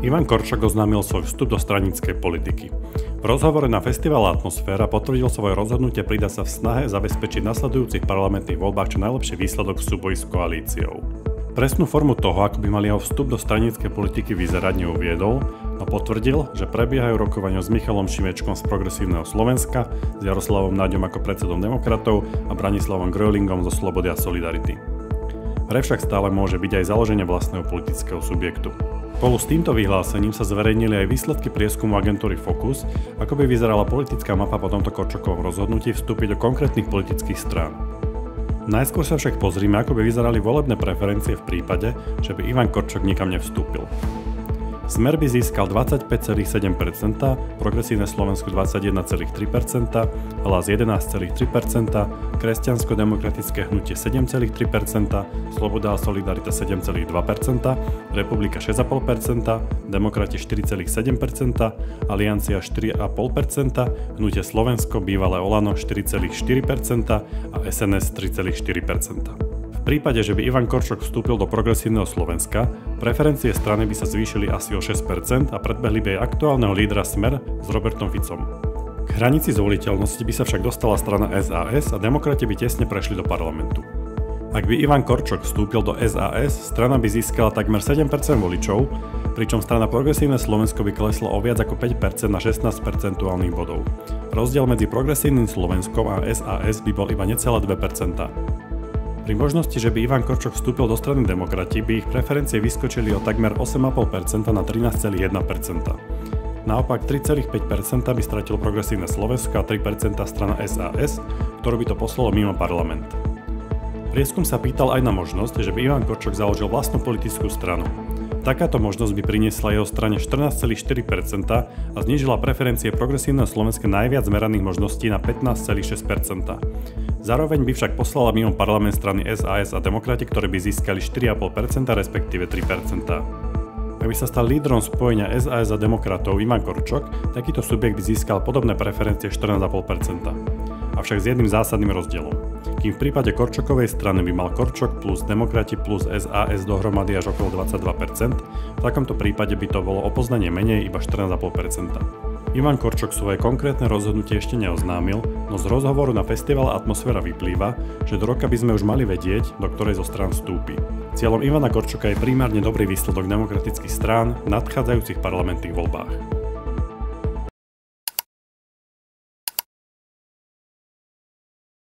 Ivan Korčok oznámil svoj vstup do stranickej politiky. V rozhovore na festivale Atmosféra potvrdil svoje rozhodnutie pridať sa v snahe zabezpečiť nasledujúcich parlamentných voľbách čo najlepší výsledok v súboji s koalíciou. Presnú formu toho, ako by mal jeho vstup do stranickej politiky vyzerať, neuviedol, no potvrdil, že prebiehajú rokovania s Michalom Šimečkom z Progresívneho Slovenska, s Jaroslavom Naďom ako predsedom Demokratov a Branislavom Grölingom zo Slobody a Solidarity. Vraj však stále môže byť aj založenie vlastného politického subjektu. Spolu s týmto vyhlásením sa zverejnili aj výsledky prieskumu agentúry Focus, ako by vyzerala politická mapa po tomto Korčokovom rozhodnutí vstúpiť do konkrétnych politických strán. Najskôr sa však pozrime, ako by vyzerali volebné preferencie v prípade, že by Ivan Korčok nikam nevstúpil. Smer by získal 25,7%, Progresívne Slovensko 21,3%, Hlas 11,3%, Kresťansko-demokratické hnutie 7,3%, Sloboda a Solidarita 7,2%, Republika 6,5%, Demokrati 4,7%, Aliancia 4,5%, Hnutie Slovensko, bývalé Olano 4,4% a SNS 3,4%. V prípade, že by Ivan Korčok vstúpil do Progresívneho Slovenska, preferencie strany by sa zvýšili asi o 6% a predbehli by aj aktuálneho lídra Smer s Robertom Ficom. K hranici zvoliteľnosti by sa však dostala strana SAS a Demokrati by tesne prešli do parlamentu. Ak by Ivan Korčok vstúpil do SAS, strana by získala takmer 7% voličov, pričom strana Progresívne Slovensko by klesla o viac ako 5% na 16 percentuálnych bodov. Rozdiel medzi Progresívnym Slovenskom a SAS by bol iba necelé 2%. Pri možnosti, že by Ivan Korčok vstúpil do strany Demokrati, by ich preferencie vyskočili o takmer 8,5% na 13,1%. Naopak 3,5% by stratil Progresívne Slovensko a 3% strana SAS, ktorú by to poslalo mimo parlament. Prieskum sa pýtal aj na možnosť, že by Ivan Korčok založil vlastnú politickú stranu. Takáto možnosť by priniesla jeho strane 14,4% a znížila preferencie Progresívneho Slovenska najviac meraných možností na 15,6%. Zároveň by však poslala mimo parlament strany SAS a Demokrati, ktoré by získali 4,5%, respektíve 3%. Ak by sa stal lídrom spojenia SAS a Demokratov Ivan Korčok, takýto subjekt by získal podobné preferencie 14,5%. Avšak s jedným zásadným rozdielom. Kým v prípade Korčokovej strany by mal Korčok plus Demokrati plus SAS dohromady až okolo 22%, v takomto prípade by to bolo o poznanie menej iba 14,5%. Ivan Korčok svoje konkrétne rozhodnutie ešte neoznámil, no z rozhovoru na festivale Atmosféra vyplýva, že do roka by sme už mali vedieť, do ktorej zo strán vstúpi. Cieľom Ivana Korčoka je primárne dobrý výsledok demokratických strán v nadchádzajúcich parlamentných voľbách.